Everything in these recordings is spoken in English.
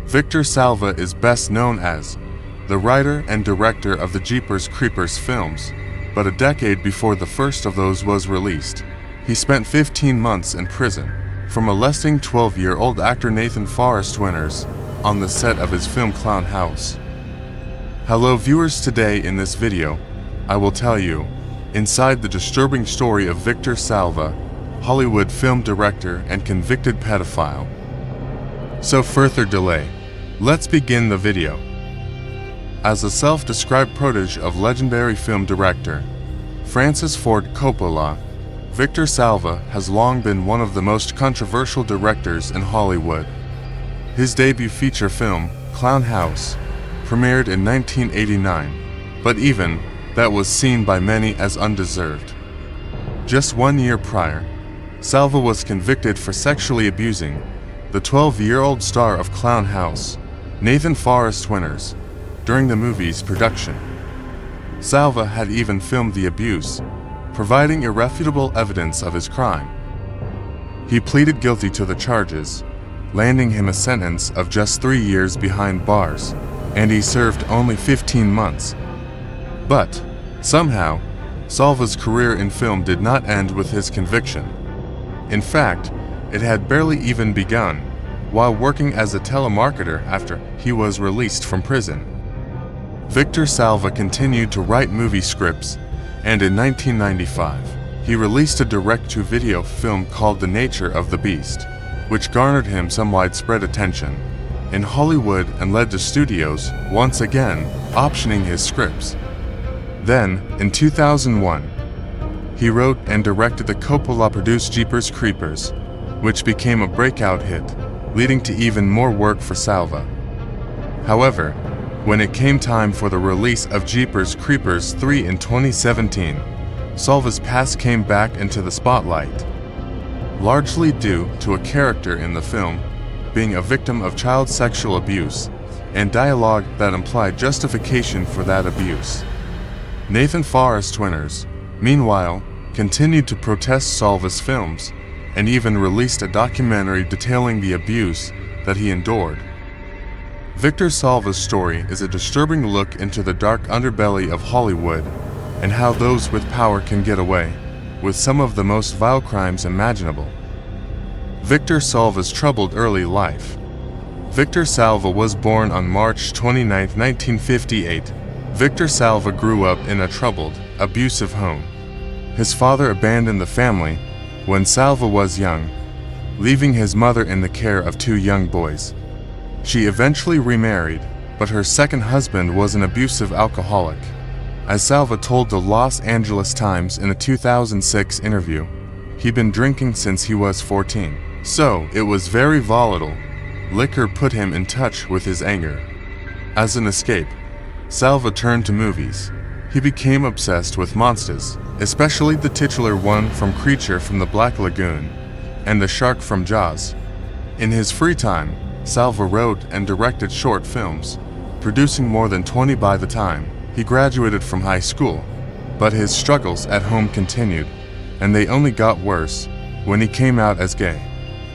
Victor Salva is best known as the writer and director of the Jeepers Creepers films, but a decade before the first of those was released, he spent 15 months in prison for molesting 12-year-old actor Nathan Forrest Winters on the set of his film Clownhouse. Hello viewers, today in this video, I will tell you inside the disturbing story of Victor Salva, Hollywood film director and convicted pedophile. So further delay, let's begin the video. As a self-described protege of legendary film director Francis Ford Coppola, Victor Salva has long been one of the most controversial directors in Hollywood. His debut feature film, Clownhouse, premiered in 1989, but even that was seen by many as undeserved. Just 1 year prior, Salva was convicted for sexually abusing the 12-year-old star of Clownhouse, Nathan Forrest Winters, during the movie's production. Salva had even filmed the abuse, providing irrefutable evidence of his crime. He pleaded guilty to the charges, landing him a sentence of just 3 years behind bars, and he served only 15 months. But, somehow, Salva's career in film did not end with his conviction. In fact, it had barely even begun while working as a telemarketer after he was released from prison. Victor Salva continued to write movie scripts, and in 1995, he released a direct-to-video film called The Nature of the Beast, which garnered him some widespread attention in Hollywood and led to studios once again optioning his scripts. Then, in 2001, he wrote and directed the Coppola-produced Jeepers Creepers, which became a breakout hit, leading to even more work for Salva. However, when it came time for the release of Jeepers Creepers 3 in 2017, Salva's past came back into the spotlight, largely due to a character in the film being a victim of child sexual abuse and dialogue that implied justification for that abuse. Nathan Forrest Winters, meanwhile, continued to protest Salva's films and even released a documentary detailing the abuse that he endured. Victor Salva's story is a disturbing look into the dark underbelly of Hollywood and how those with power can get away with some of the most vile crimes imaginable. Victor Salva's troubled early life. Victor Salva was born on March 29, 1958. Victor Salva grew up in a troubled, abusive home. His father abandoned the family when Salva was young, leaving his mother in the care of 2 young boys. She eventually remarried, but her second husband was an abusive alcoholic. As Salva told the Los Angeles Times in a 2006 interview, he'd been drinking since he was 14. So, it was very volatile. Liquor put him in touch with his anger. As an escape, Salva turned to movies. He became obsessed with monsters, especially the titular one from Creature from the Black Lagoon and the shark from Jaws. In his free time, Salva wrote and directed short films, producing more than 20 by the time he graduated from high school. But his struggles at home continued, and they only got worse when he came out as gay.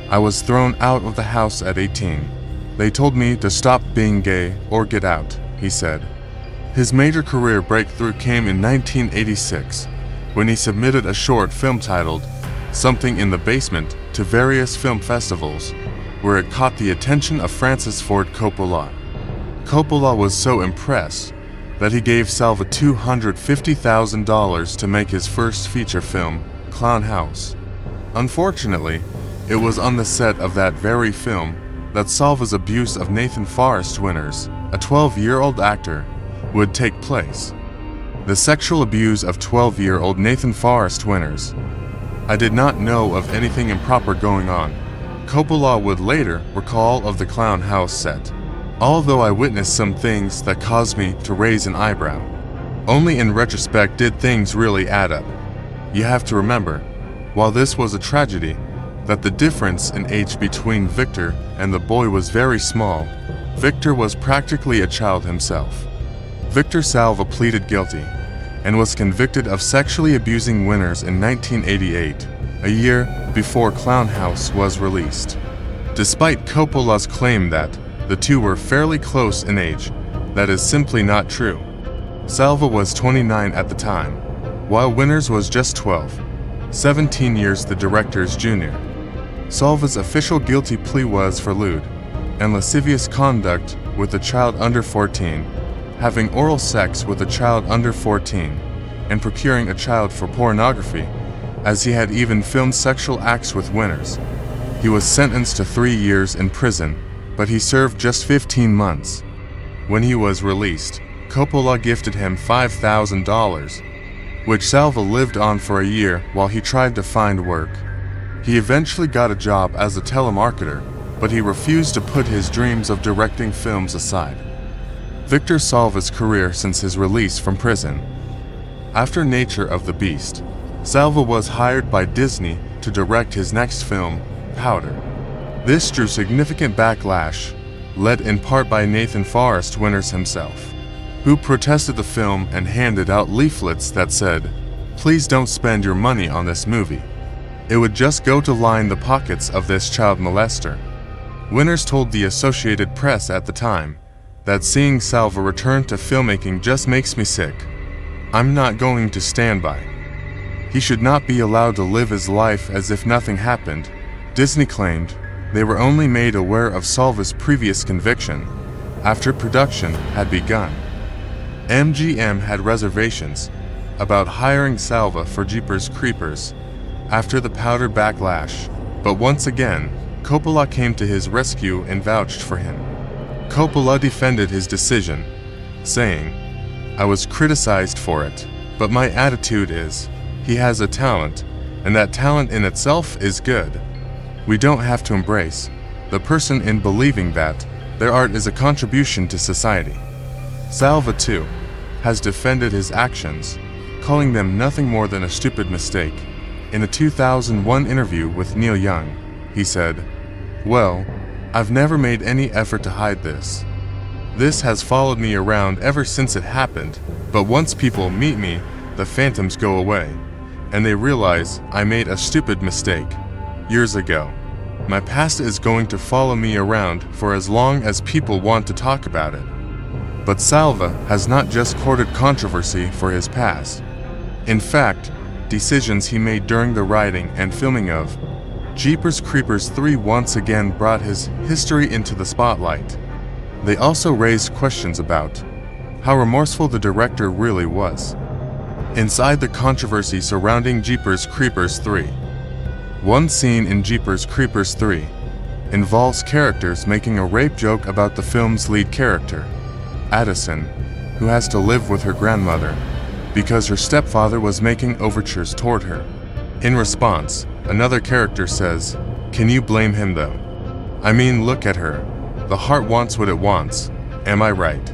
"I was thrown out of the house at 18. They told me to stop being gay or get out," he said. His major career breakthrough came in 1986, when he submitted a short film titled Something in the Basement to various film festivals, where it caught the attention of Francis Ford Coppola. Coppola was so impressed that he gave Salva $250,000 to make his first feature film, Clownhouse. Unfortunately, it was on the set of that very film that Salva's abuse of Nathan Forrest Winters, a 12-year-old actor, would take place. The sexual abuse of 12-year-old Nathan Forrest Winters. "I did not know of anything improper going on," Coppola would later recall of the Clownhouse set. "Although I witnessed some things that caused me to raise an eyebrow. Only in retrospect did things really add up." You have to remember, while this was a tragedy, that the difference in age between Victor and the boy was very small. Victor was practically a child himself. Victor Salva pleaded guilty and was convicted of sexually abusing Winters in 1988, a year before Clownhouse was released. Despite Coppola's claim that the two were fairly close in age. That is simply not true. Salva was 29 at the time, while Winters was just 12, 17 years the director's junior. Salva's official guilty plea was for lewd and lascivious conduct with a child under 14, having oral sex with a child under 14, and procuring a child for pornography, as he had even filmed sexual acts with Winters. He was sentenced to 3 years in prison, but he served just 15 months. When he was released, Coppola gifted him $5,000, which Salva lived on for a year while he tried to find work. He eventually got a job as a telemarketer, but he refused to put his dreams of directing films aside. Victor Salva's career since his release from prison. After Nature of the Beast, Salva was hired by Disney to direct his next film, Powder. This drew significant backlash, led in part by Nathan Forrest Winters himself, who protested the film and handed out leaflets that said, "Please don't spend your money on this movie. It would just go to line the pockets of this child molester." Winters told the Associated Press at the time that seeing Salva return to filmmaking just makes me sick. "I'm not going to stand by. He should not be allowed to live his life as if nothing happened." Disney claimed they were only made aware of Salva's previous conviction after production had begun. MGM had reservations about hiring Salva for Jeepers Creepers after the Powder backlash, but once again, Coppola came to his rescue and vouched for him. Coppola defended his decision, saying, "I was criticized for it, but my attitude is, he has a talent, and that talent in itself is good. We don't have to embrace the person in believing that their art is a contribution to society." Salva, too, has defended his actions, calling them nothing more than a stupid mistake. In a 2001 interview with Neil Young, he said, "Well, I've never made any effort to hide this. This has followed me around ever since it happened, but once people meet me, the phantoms go away, and they realize I made a stupid mistake years ago. My past is going to follow me around for as long as people want to talk about it." But Salva has not just courted controversy for his past. In fact, decisions he made during the writing and filming of Jeepers Creepers 3 once again brought his history into the spotlight. They also raised questions about how remorseful the director really was. Inside the controversy surrounding Jeepers Creepers 3. One scene in Jeepers Creepers 3 involves characters making a rape joke about the film's lead character, Addison, who has to live with her grandmother because her stepfather was making overtures toward her. In response, another character says, "Can you blame him though? I mean, look at her. The heart wants what it wants. Am I right?"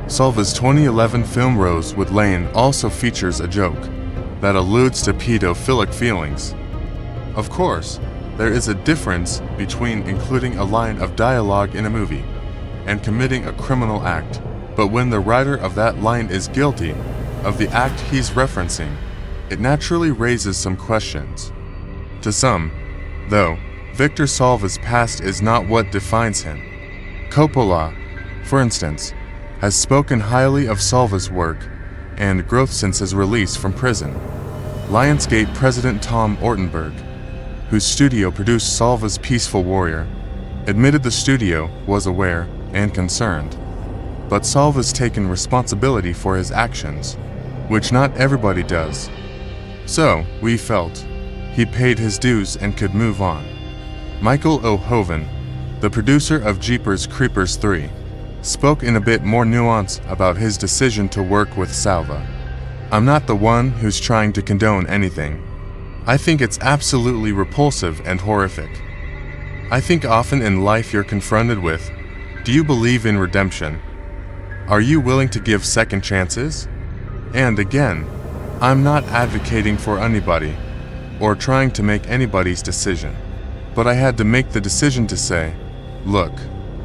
Salva's 2011 film Rosewood Lane also features a joke that alludes to pedophilic feelings. Of course, there is a difference between including a line of dialogue in a movie and committing a criminal act, but when the writer of that line is guilty of the act he's referencing, it naturally raises some questions. To some, though, Victor Salva's past is not what defines him. Coppola, for instance, has spoken highly of Salva's work and growth since his release from prison. Lionsgate president Tom Ortenberg, whose studio produced Salva's Peaceful Warrior, admitted the studio was aware and concerned. But Salva's taken responsibility for his actions, which not everybody does. So, we felt he paid his dues and could move on. Michael O'Hoven, the producer of Jeepers Creepers 3, spoke in a bit more nuance about his decision to work with Salva. "I'm not the one who's trying to condone anything. I think it's absolutely repulsive and horrific. I think often in life you're confronted with, do you believe in redemption? Are you willing to give second chances? And again, I'm not advocating for anybody or trying to make anybody's decision. But I had to make the decision to say, look,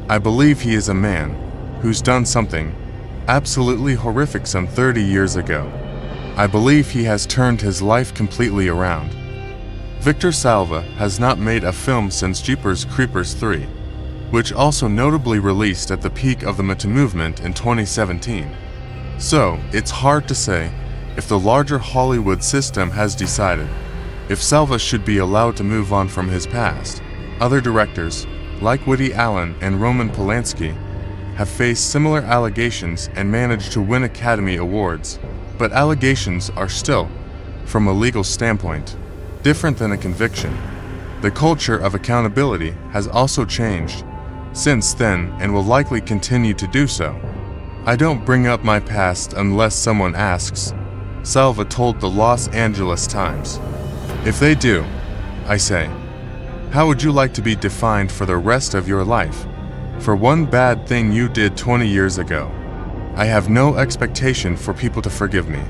I believe he is a man who's done something absolutely horrific some 30 years ago. I believe he has turned his life completely around." Victor Salva has not made a film since Jeepers Creepers 3. which also notably released at the peak of the Me Too movement in 2017. So, it's hard to say if the larger Hollywood system has decided if Salva should be allowed to move on from his past. Other directors, like Woody Allen and Roman Polanski, have faced similar allegations and managed to win Academy Awards, but allegations are still, from a legal standpoint, different than a conviction. The culture of accountability has also changed since then and will likely continue to do so. I don't bring up my past unless someone asks, Salva told the Los Angeles Times. If they do, I say, how would you like to be defined for the rest of your life? For one bad thing you did 20 years ago. I have no expectation for people to forgive me.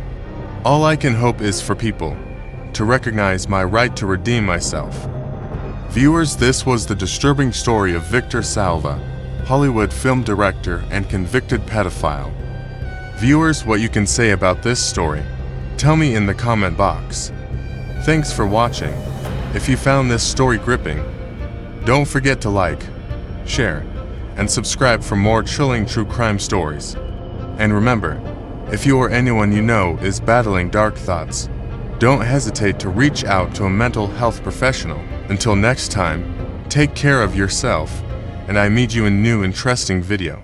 All I can hope is for people to recognize my right to redeem myself. Viewers, this was the disturbing story of Victor Salva, Hollywood film director and convicted pedophile. Viewers, what you can say about this story, tell me in the comment box. Thanks for watching. If you found this story gripping, don't forget to like, share, and subscribe for more chilling true crime stories. And remember, if you or anyone you know is battling dark thoughts, don't hesitate to reach out to a mental health professional. Until next time, take care of yourself, and I meet you in a new interesting video.